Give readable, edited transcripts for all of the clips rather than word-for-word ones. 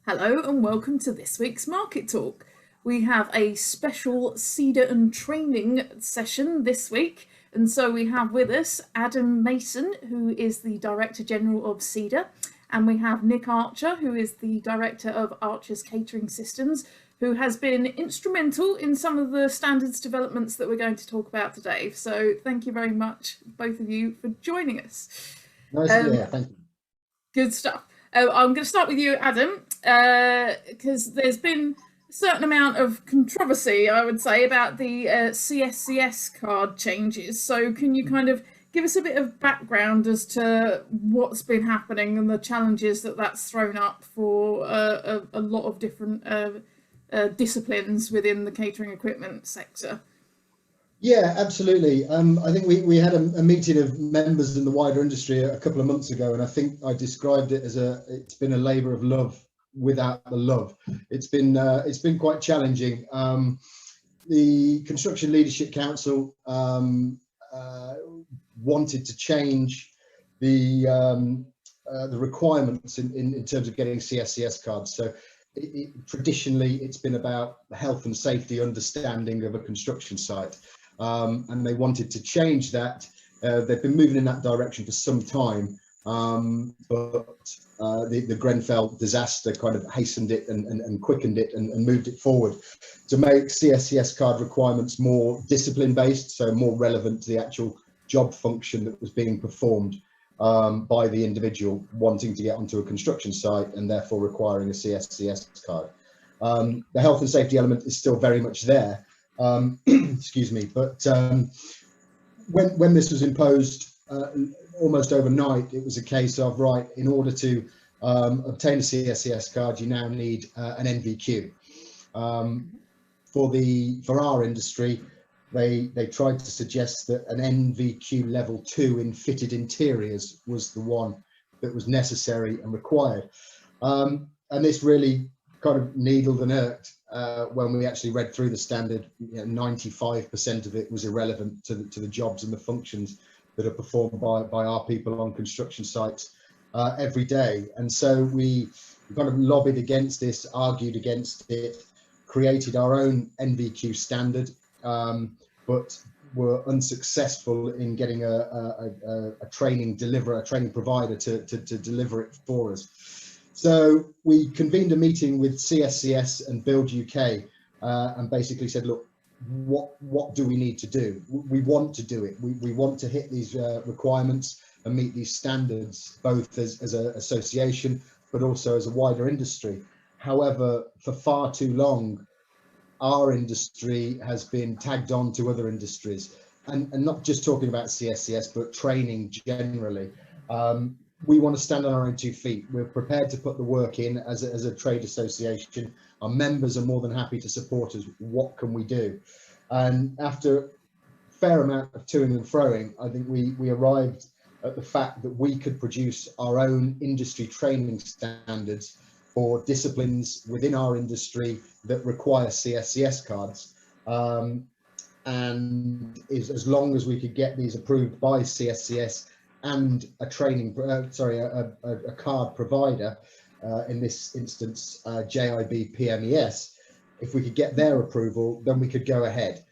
Hello and welcome to this week's Market Talk. We have a special CEDA and training session this week, and so we have with us Adam Mason, who is the Director General of CEDA, and we have Nick Archer, who is the Director of Archer's Catering Systems, who has been instrumental in some of the standards developments that we're going to talk about today. So thank you very much, both of you, for joining us. Nice to be here, thank you. Good stuff. I'm going to start with you, Adam, because there's been a certain amount of controversy, I would say, about the CSCS card changes. So can you kind of give us a bit of background as to what's been happening and the challenges that that's thrown up for a lot of different disciplines within the catering equipment sector? Yeah, absolutely. I think we had a meeting of members in the wider industry a couple of months ago, and I think I described it as it's been a labour of love without the love. It's been quite challenging. The Construction Leadership Council wanted to change the requirements in terms of getting CSCS cards. So traditionally, it's been about health and safety understanding of a construction site. And they wanted to change that. They've been moving in that direction for some time, but the Grenfell disaster kind of hastened it and quickened it and moved it forward to make CSCS card requirements more discipline based, so more relevant to the actual job function that was being performed by the individual wanting to get onto a construction site and therefore requiring a CSCS card. The health and safety element is still very much there. Excuse me, but when this was imposed almost overnight, it was a case of, right, in order to obtain a CSCS card, you now need an NVQ. For our industry, they tried to suggest that an NVQ level 2 in fitted interiors was the one that was necessary and required, and this really kind of needled and irked when we actually read through the standard. 95% of it was irrelevant to the jobs and the functions that are performed by our people on construction sites every day. And so we kind of lobbied against this, argued against it, created our own NVQ standard, but were unsuccessful in getting a training provider to deliver it for us. So we convened a meeting with CSCS and Build UK and basically said, look, what do we need to do? We want to do it. We want to hit these requirements and meet these standards, both as an association, but also as a wider industry. However, for far too long, our industry has been tagged on to other industries, and not just talking about CSCS, but training generally. We want to stand on our own 2 feet. We're prepared to put the work in as a trade association. Our members are more than happy to support us. What can we do? And after a fair amount of toing and froing, I think we arrived at the fact that we could produce our own industry training standards for disciplines within our industry that require CSCS cards. And as long as we could get these approved by CSCS and a card provider, in this instance JIB PMES, if we could get their approval, then we could go ahead.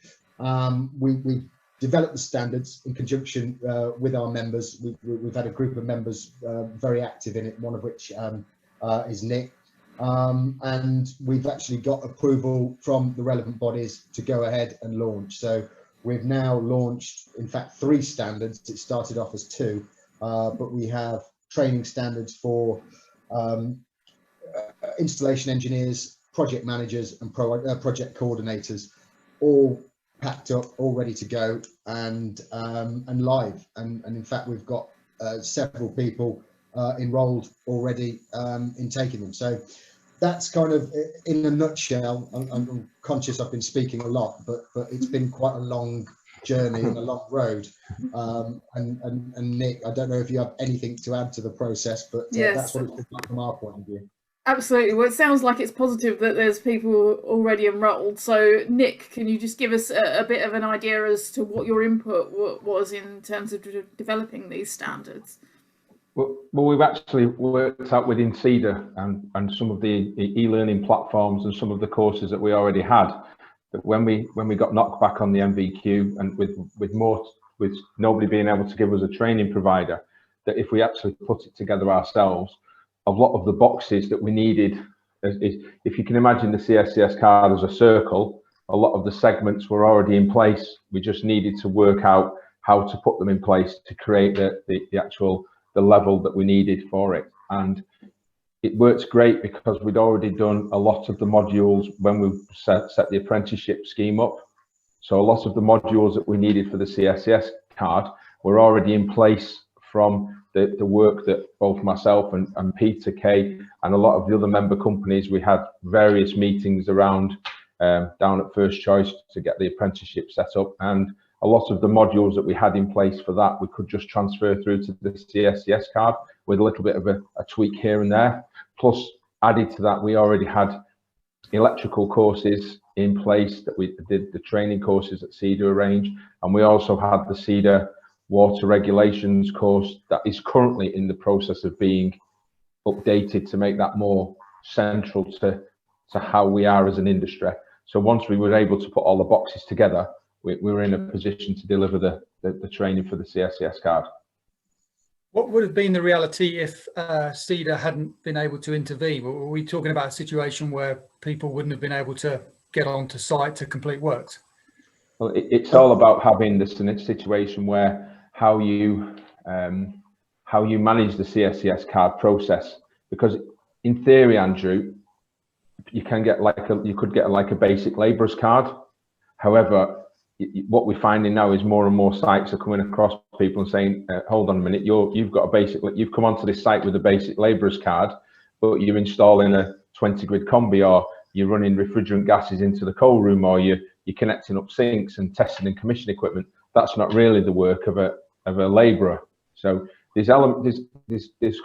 We developed the standards in conjunction with our members. We've had a group of members very active in it, one of which is Nick, and we've actually got approval from the relevant bodies to go ahead and launch. So we've now launched, in fact, 3 standards. It started off as 2, but we have training standards for installation engineers, project managers, and project coordinators, all packed up, all ready to go, and live. And in fact, we've got several people enrolled already in taking them. So that's kind of, in a nutshell. I'm conscious I've been speaking a lot, but it's been quite a long journey and a long road. And Nick, I don't know if you have anything to add to the process, but Yes. That's what it's been like from our point of view. Absolutely. Well, it sounds like it's positive that there's people already enrolled. So, Nick, can you just give us a bit of an idea as to what your input was in terms of developing these standards? Well, we've actually worked out within CEDA and some of the e-learning platforms and some of the courses that we already had, that when we got knocked back on the NVQ and with nobody being able to give us a training provider, that if we actually put it together ourselves, a lot of the boxes that we needed, if you can imagine the CSCS card as a circle, a lot of the segments were already in place. We just needed to work out how to put them in place to create the level that we needed for it. And it works great because we'd already done a lot of the modules when we set the apprenticeship scheme up. So a lot of the modules that we needed for the CSCS card were already in place from the work that both myself and Peter Kay and a lot of the other member companies. We had various meetings around down at First Choice to get the apprenticeship set up, and a lot of the modules that we had in place for that we could just transfer through to the CSCS card with a little bit of a tweak here and there. Plus, added to that, we already had electrical courses in place that we did, the training courses that CEDA arranged, and we also had the CEDA water regulations course that is currently in the process of being updated to make that more central to how we are as an industry. So once we were able to put all the boxes together, we were in a position to deliver the training for the CSCS card. What would have been the reality if CEDA hadn't been able to intervene? Were we talking about a situation where people wouldn't have been able to get onto site to complete works? Well, it's all about having this situation where how you manage the CSCS card process, because in theory, Andrew, you can get you could get like a basic labourer's card. However, what we're finding now is more and more sites are coming across people and saying, hold on a minute, you've come onto this site with a basic labourer's card, but you're installing a 20 grid combi, or you're running refrigerant gases into the coal room, or you're connecting up sinks and testing and commissioning equipment. That's not really the work of a labourer. So there's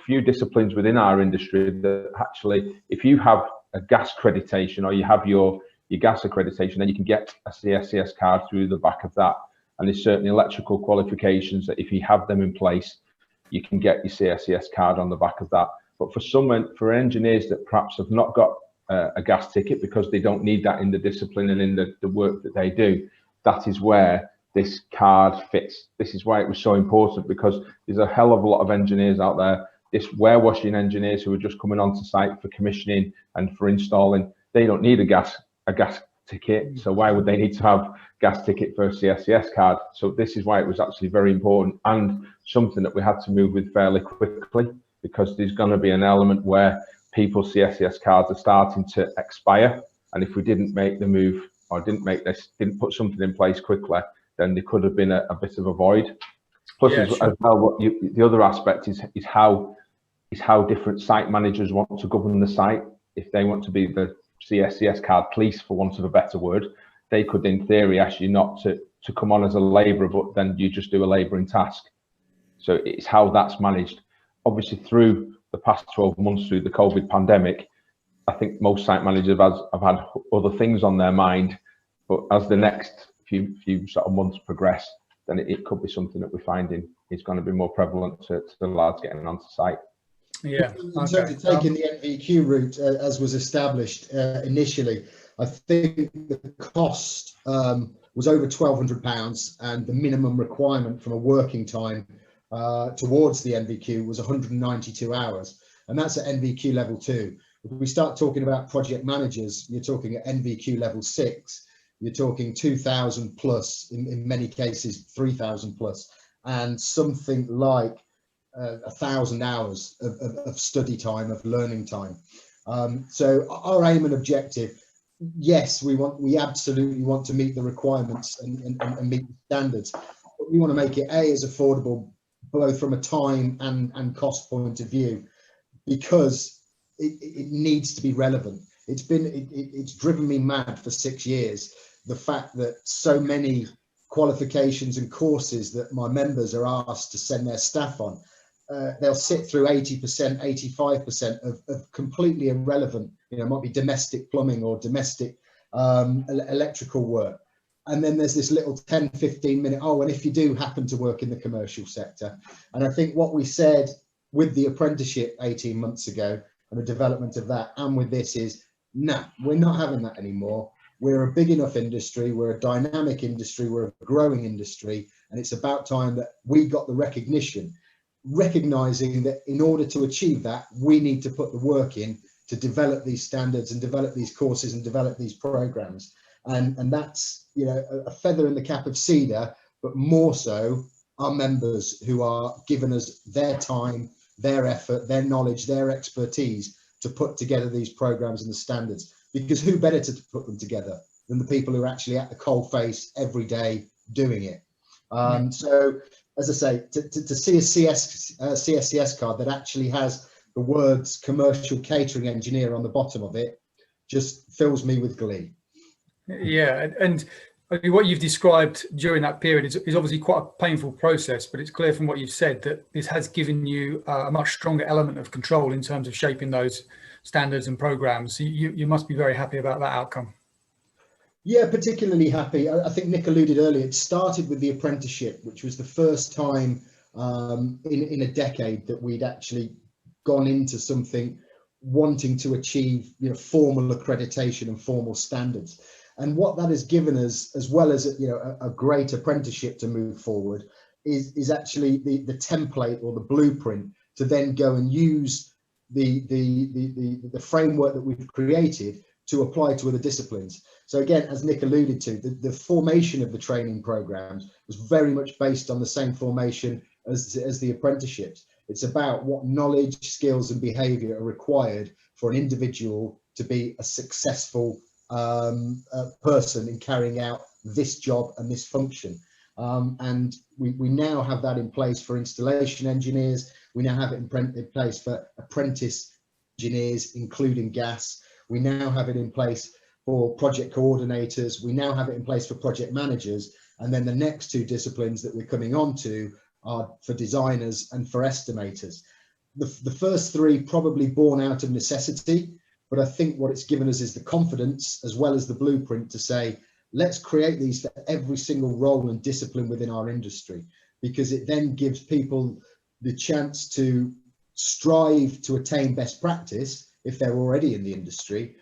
few disciplines within our industry that actually, if you have a gas accreditation or you have your gas accreditation, then you can get a CSCS card through the back of that. And there's certainly electrical qualifications that if you have them in place, you can get your CSCS card on the back of that. But for engineers that perhaps have not got a gas ticket because they don't need that in the discipline and in the work that they do, that is where this card fits. This is why it was so important, because there's a hell of a lot of engineers out there, this warewashing engineers who are just coming onto site for commissioning and for installing. They don't need a gas ticket, so why would they need to have gas ticket for a CSCS card? So this is why it was actually very important, and something that we had to move with fairly quickly, because there's going to be an element where people's CSCS cards are starting to expire, and if we didn't make the move or didn't put something in place quickly, then there could have been a bit of a void. Plus, yeah, as well, the other aspect is how different site managers want to govern the site. If they want to be the CSCS card police, for want of a better word, they could in theory ask you not to come on as a labourer, but then you just do a labouring task. So it's how that's managed. Obviously, through the past 12 months, through the COVID pandemic, I think most site managers have had other things on their mind, but as the next few sort of months progress, then it could be something that we're finding is going to be more prevalent to the lads getting onto site. Yeah. In terms of taking the NVQ route as was established initially, I think the cost was over £1,200, and the minimum requirement from a working time towards the NVQ was 192 hours, and that's at NVQ level 2. If we start talking about project managers, you're talking at NVQ level 6, you're talking 2,000 plus, in many cases 3,000 plus, and something like 1,000 hours of study time, of learning time. So our aim and objective, yes, we absolutely want to meet the requirements and meet the standards, but we want to make it as affordable both from a time and cost point of view, because it needs to be relevant. It's driven me mad for 6 years, the fact that so many qualifications and courses that my members are asked to send their staff on, they'll sit through 80%, 85% of completely irrelevant, it might be domestic plumbing or domestic electrical work. And then there's this little 10-15 minute, and if you do happen to work in the commercial sector. And I think what we said with the apprenticeship 18 months ago and the development of that, and with this is, no, we're not having that anymore. We're a big enough industry, we're a dynamic industry, we're a growing industry, and it's about time that we got the recognition, recognizing that in order to achieve that, we need to put the work in to develop these standards and develop these courses and develop these programs. And that's, you know, a feather in the cap of CEDA, but more so our members who are giving us their time, their effort, their knowledge, their expertise to put together these programs and the standards. Because who better to put them together than the people who are actually at the coalface every day doing it? So, as I say, to see a CSCS card that actually has the words commercial catering engineer on the bottom of it just fills me with glee. Yeah, and I mean, what you've described during that period is obviously quite a painful process, but it's clear from what you've said that this has given you a much stronger element of control in terms of shaping those standards and programs. So you must be very happy about that outcome. Yeah, particularly happy. I think Nick alluded earlier, it started with the apprenticeship, which was the first time in a decade that we'd actually gone into something wanting to achieve, you know, formal accreditation and formal standards. And what that has given us, as well as, you know, a great apprenticeship to move forward, is actually the template or the blueprint to then go and use the framework that we've created to apply to other disciplines. So again, as Nick alluded to, the formation of the training programs was very much based on the same formation as the apprenticeships. It's about what knowledge, skills and behaviour are required for an individual to be a successful person in carrying out this job and this function. And we now have that in place for installation engineers. We now have it in place for apprentice engineers, including gas. We now have it in place for project coordinators. We now have it in place for project managers. And then the next two disciplines that we're coming on to are for designers and for estimators. The first three probably born out of necessity, but I think what it's given us is the confidence as well as the blueprint to say, let's create these for every single role and discipline within our industry, because it then gives people the chance to strive to attain best practice if they're already in the industry.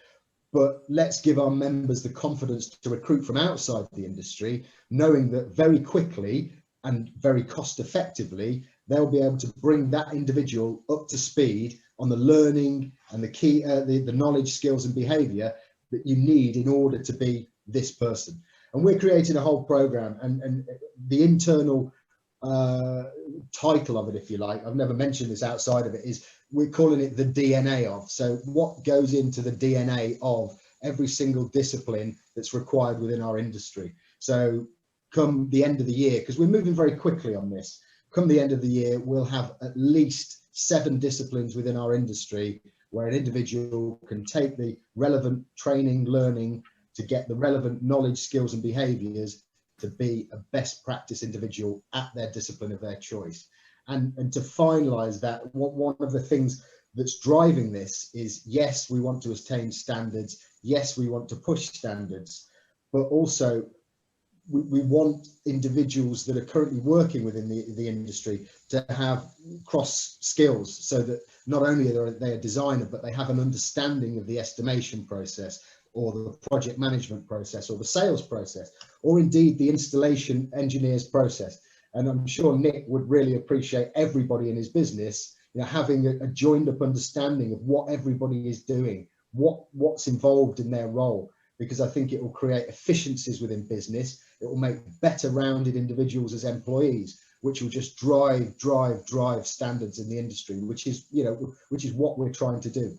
But let's give our members the confidence to recruit from outside the industry, knowing that very quickly and very cost effectively, they'll be able to bring that individual up to speed on the learning and the key, the knowledge, skills and behaviour that you need in order to be this person. And we're creating a whole program, and the internal title of it, if you like, I've never mentioned this outside of it, is we're calling it the DNA of. So what goes into the DNA of every single discipline that's required within our industry. So come the end of the year, because we're moving very quickly on this, come the end of the year, we'll have at least 7 disciplines within our industry where an individual can take the relevant training, learning to get the relevant knowledge, skills and behaviours to be a best practice individual at their discipline of their choice. And to finalise that, one of the things that's driving this is, yes, we want to attain standards, yes, we want to push standards, but also we want individuals that are currently working within the industry to have cross skills, so that not only are they a designer, but they have an understanding of the estimation process or the project management process or the sales process, or indeed the installation engineer's process. And I'm sure Nick would really appreciate everybody in his business, you know, having a joined up understanding of what everybody is doing, what's involved in their role, because I think it will create efficiencies within business. It will make better rounded individuals as employees, which will just drive standards in the industry, which is what we're trying to do.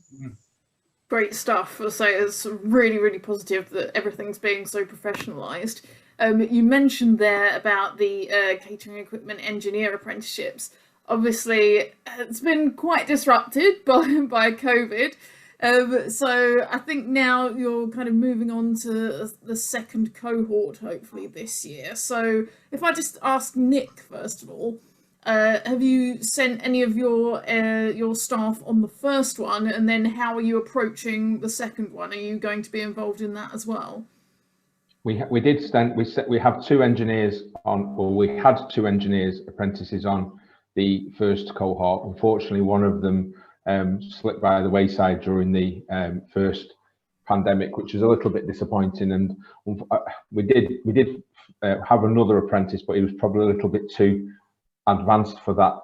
Great stuff. I'll say it's really, really positive that everything's being so professionalised. You mentioned there about the catering equipment engineer apprenticeships. Obviously, it's been quite disrupted by COVID. So I think now you're kind of moving on to the second cohort, hopefully this year. So if I just ask Nick, first of all, have you sent any of your staff on the first one, and then how are you approaching the second one? Are you going to be involved in that as well? We have 2 engineers on, or we had 2 engineers apprentices on the first cohort. Unfortunately, one of them slipped by the wayside during the first pandemic, which was a little bit disappointing. And we did have another apprentice, but he was probably a little bit too advanced for that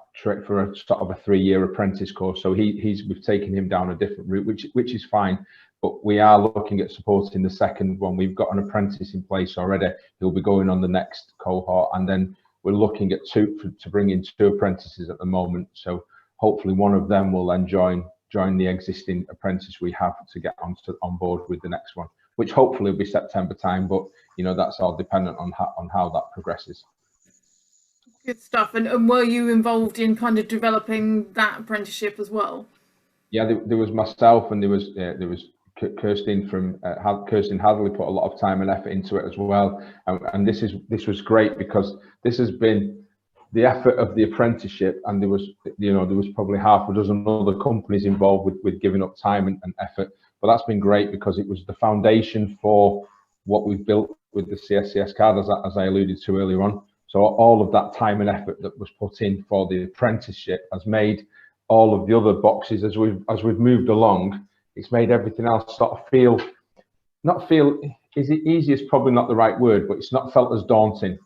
for a sort of a 3-year apprentice course. So we've taken him down a different route, which is fine. But we are looking at supporting the second one. We've got an apprentice in place already. He'll be going on the next cohort, and then we're looking at to bring in 2 apprentices at the moment. So hopefully one of them will then join the existing apprentice we have to get on board with the next one, which hopefully will be September time. But that's all dependent on how that progresses. Good stuff. And were you involved in kind of developing that apprenticeship as well? Yeah, there was myself, and there was Kirsten from Kirsten Hadley put a lot of time and effort into it as well. And this was great, because this has been the effort of the apprenticeship, and there was probably half a dozen other companies involved with giving up time and effort. But that's been great, because it was the foundation for what we've built with the CSCS card, as I alluded to earlier on. So all of that time and effort that was put in for the apprenticeship has made all of the other boxes, as we've moved along, it's made everything else sort of not feel easy is probably not the right word, but it's not felt as daunting.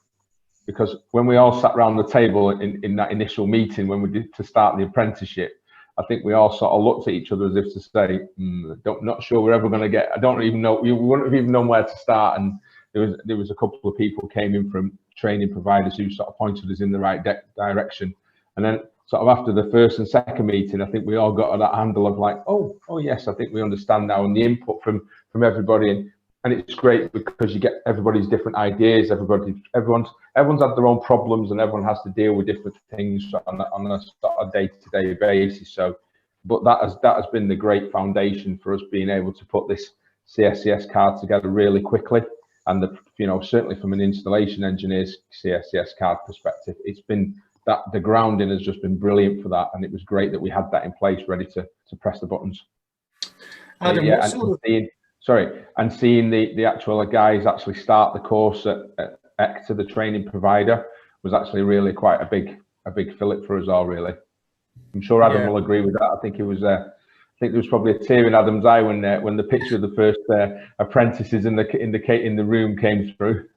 Because when we all sat around the table in that initial meeting when we did to start the apprenticeship, I think we all sort of looked at each other as if to say, not sure we're ever going to get, I don't even know, we wouldn't have even known where to start. And there was a couple of people came in from training providers who sort of pointed us in the right direction. And then sort of after the first and second meeting, I think we all got that handle of like, oh yes, I think we understand now, and the input from everybody. And it's great, because you get everybody's different ideas. Everyone's had their own problems, and everyone has to deal with different things on a sort of day-to-day basis. So, but that has been the great foundation for us being able to put this CSCS card together really quickly. And certainly from an installation engineer's CSCS card perspective, it's been that the grounding has just been brilliant for that, and it was great that we had that in place, ready to press the buttons. Adam, and seeing the actual guys actually start the course at ECTA, the training provider, was actually really quite a big fillip for us all, really. I'm sure Adam will agree with that. I think there was probably a tear in Adam's eye when the picture of the first apprentices in the room came through.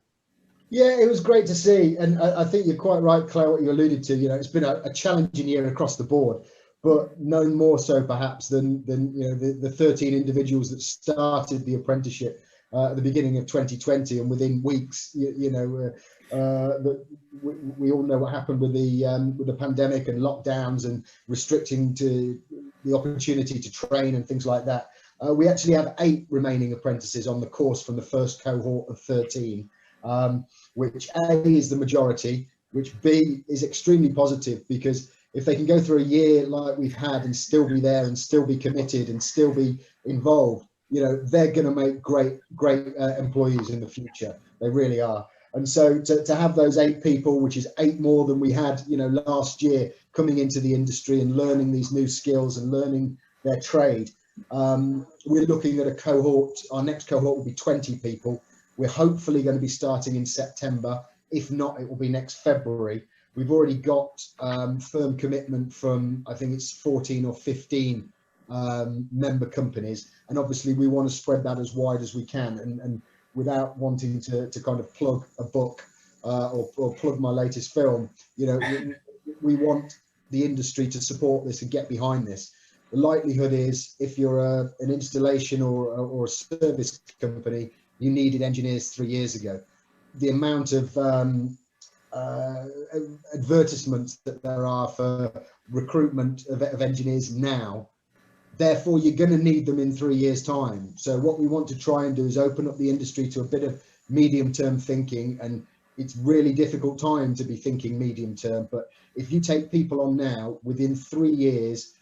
Yeah, it was great to see, and I think you're quite right, Claire, what you alluded to. It's been a challenging year across the board, but no more so perhaps than the 13 individuals that started the apprenticeship at the beginning of 2020, and within weeks, we all know what happened with the pandemic and lockdowns and restricting to the opportunity to train and things like that. We actually have 8 remaining apprentices on the course from the first cohort of 13. Which A is the majority, which B is extremely positive, because if they can go through a year like we've had and still be there and still be committed and still be involved, they're going to make great employees in the future. They really are. And so to have those 8 people, which is 8 more than we had, last year, coming into the industry and learning these new skills and learning their trade, we're looking at a cohort. Our next cohort will be 20 people. We're hopefully going to be starting in September. If not, it will be next February. We've already got firm commitment from, I think it's 14 or 15 member companies. And obviously we want to spread that as wide as we can. And without wanting to kind of plug a book or plug my latest film, we want the industry to support this and get behind this. The likelihood is, if you're an installation or a service company, you needed engineers 3 years ago. The amount of advertisements that there are for recruitment of engineers now, therefore you're going to need them in 3 years' time. So what we want to try and do is open up the industry to a bit of medium-term thinking, and it's really difficult time to be thinking medium-term. But if you take people on now, within 3 years,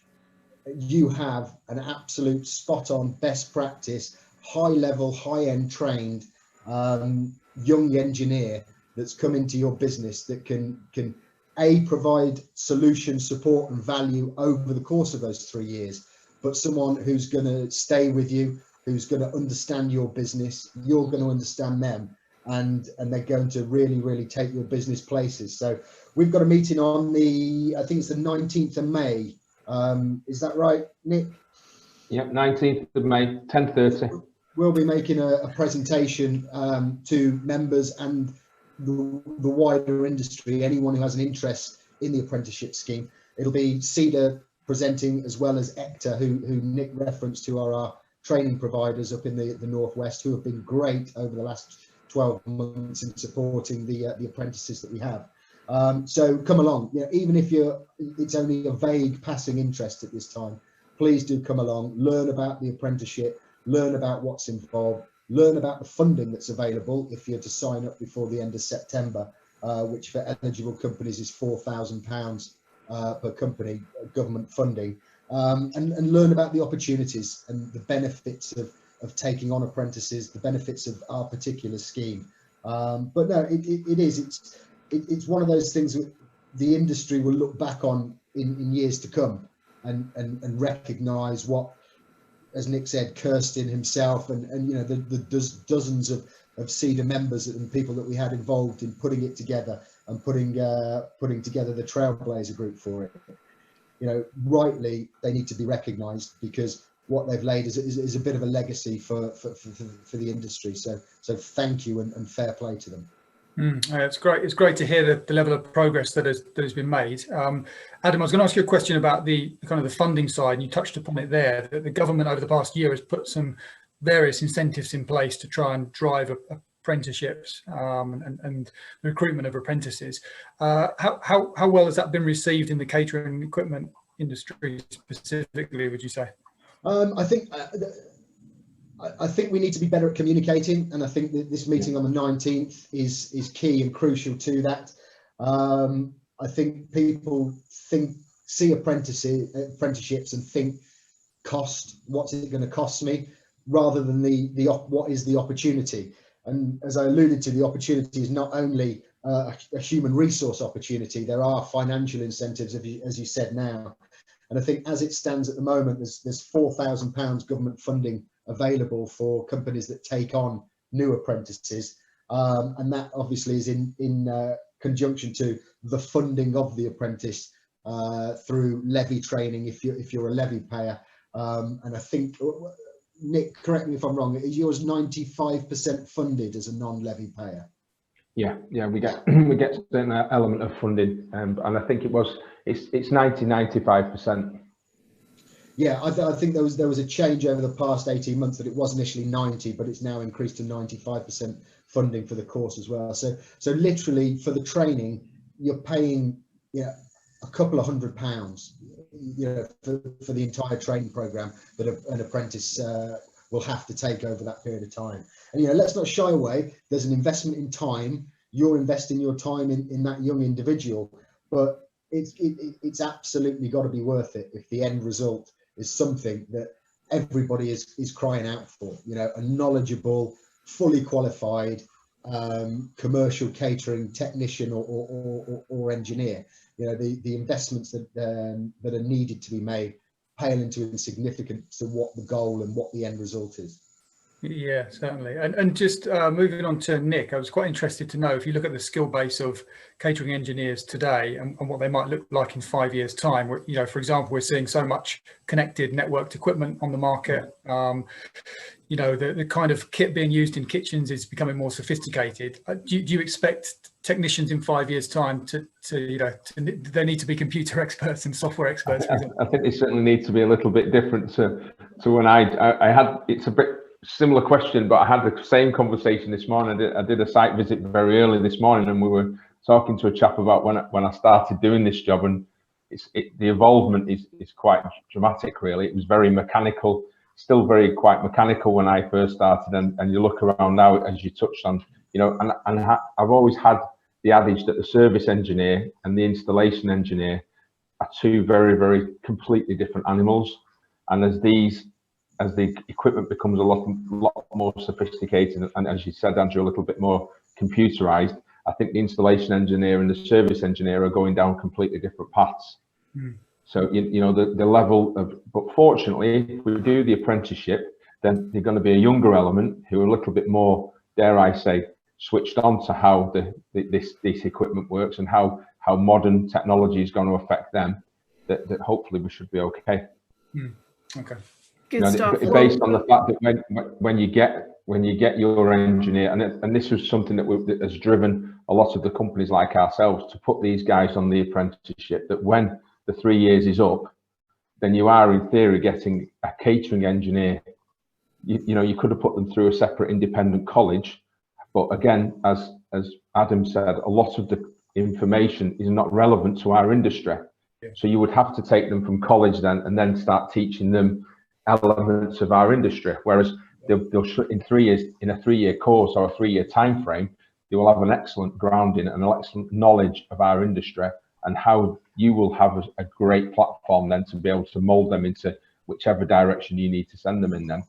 you have an absolute spot-on best practice, high-level, high-end trained young engineer that's come into your business that can provide solution, support and value over the course of those 3 years, but someone who's going to stay with you, who's going to understand your business, you're going to understand them, and they're going to really take your business places. So we've got a meeting on I think it's the 19th of May. Is that right, Nick? Yep, 19th of May, 10:30. We'll be making a presentation to members and the wider industry, anyone who has an interest in the apprenticeship scheme. It'll be CEDA presenting, as well as ECTA, who Nick referenced, who are our training providers up in the Northwest, who have been great over the last 12 months in supporting the apprentices that we have. So come along, even if it's only a vague passing interest at this time, please do come along, learn about the apprenticeship, learn about what's involved, learn about the funding that's available if you're to sign up before the end of September, which for eligible companies is £4,000 per company, government funding, and learn about the opportunities and the benefits of taking on apprentices, the benefits of our particular scheme. But no, it's one of those things that the industry will look back on in years to come and recognise what, as Nick said, Kirsten himself and the dozens of CEDA members and people that we had involved in putting it together and putting together the Trailblazer group for it. Rightly, they need to be recognised, because what they've laid is a bit of a legacy for the industry. So thank you and fair play to them. It's great. It's great to hear the level of progress that has been made. Adam, I was going to ask you a question about the kind of the funding side, and you touched upon it there. That the government over the past year has put some various incentives in place to try and drive apprenticeships and recruitment of apprentices. How well has that been received in the catering equipment industry specifically, would you say? I think we need to be better at communicating, and I think that this meeting on the 19th is key and crucial to that. I think people see apprenticeships and think cost, what's it going to cost me, rather than what is the opportunity. And as I alluded to, the opportunity is not only a human resource opportunity, there are financial incentives, as you said now. And I think as it stands at the moment, there's £4,000 government funding available for companies that take on new apprentices, and that obviously is in conjunction to the funding of the apprentice through levy training if you're a levy payer. And I think, Nick, correct me if I'm wrong, is yours 95% funded as a non-levy payer? Yeah, we get a certain element of funding, and I think it's 95%. Yeah, I think there was a change over the past 18 months that it was initially 90, but it's now increased to 95% funding for the course as well. So literally for the training, you're paying a couple of £100, for the entire training program that an apprentice will have to take over that period of time. And let's not shy away. There's an investment in time. You're investing your time in that young individual, but it's absolutely got to be worth it if the end result is something that everybody is crying out for. A knowledgeable, fully qualified commercial catering technician or engineer. The investments that are needed to be made pale into insignificance to what the goal and what the end result is. Yeah, certainly. And just moving on to Nick, I was quite interested to know if you look at the skill base of catering engineers today and what they might look like in 5 years' time. For example, we're seeing so much connected networked equipment on the market. The kind of kit being used in kitchens is becoming more sophisticated. Do you expect technicians in 5 years' time they need to be computer experts and software experts? I think they certainly need to be a little bit different to when I had. It's a bit similar question, but I had the same conversation this morning. I did a site visit very early this morning, and we were talking to a chap about when I started doing this job, and the involvement is quite dramatic, really. It was very mechanical, still quite mechanical when I first started, and you look around now, as you touched on, and I've always had the adage that the service engineer and the installation engineer are two very, very completely different animals. And as the equipment becomes a lot more sophisticated, and as you said, Andrew, a little bit more computerized, I think the installation engineer and the service engineer are going down completely different paths. So the level of, but fortunately, if we do the apprenticeship, then there's going to be a younger element who are a little bit more, dare I say, switched on to how this equipment works and how how modern technology is going to affect them, that hopefully we should be okay. Okay. Good stuff. Based on the fact that when you get your engineer, and this was something that has driven a lot of the companies like ourselves to put these guys on the apprenticeship, that when the 3 years is up, then you are in theory getting a catering engineer. You could have put them through a separate independent college, but again, as Adam said, a lot of the information is not relevant to our industry. So you would have to take them from college then, and then start teaching them elements of our industry. Whereas they'll in 3 years, in a 3-year course or a 3-year time frame, they will have an excellent grounding and an excellent knowledge of our industry, and how you will have a great platform then to be able to mold them into whichever direction you need to send them in then.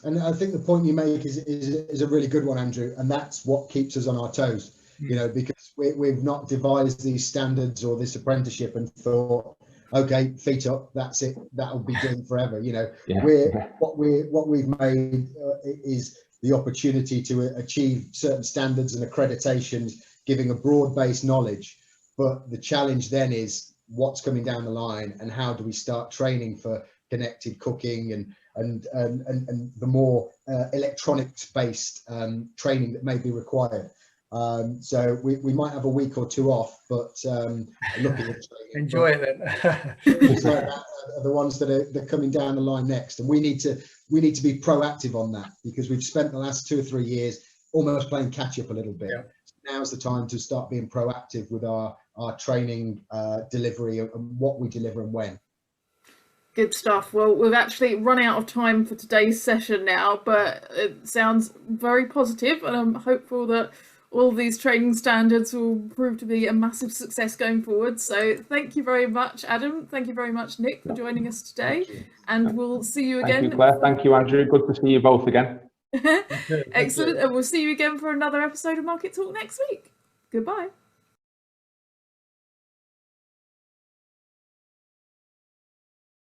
And I think the point you make is a really good one, Andrew, and that's what keeps us on our toes. Because we've not devised these standards or this apprenticeship and thought, okay, feet up, that's it, that'll be doing forever. What we've made is the opportunity to achieve certain standards and accreditations, giving a broad-based knowledge. But the challenge then is what's coming down the line, and how do we start training for connected cooking and the more electronics-based training that may be required. So we might have a week or two off, but looking at training. Enjoy it then. Things like that are the ones that are coming down the line next, and we need to be proactive on that, because we've spent the last 2 or 3 years almost playing catch up a little bit. Now's the time to start being proactive with our training delivery and what we deliver and when. Good stuff. Well, we've actually run out of time for today's session now, but it sounds very positive, and I'm hopeful that all these training standards will prove to be a massive success going forward. So thank you very much, Adam. Thank you very much, Nick, for joining us today. And we'll see you again. Thank you, Claire. Thank you, Andrew. Good to see you both again. Excellent. And we'll see you again for another episode of Market Talk next week. Goodbye.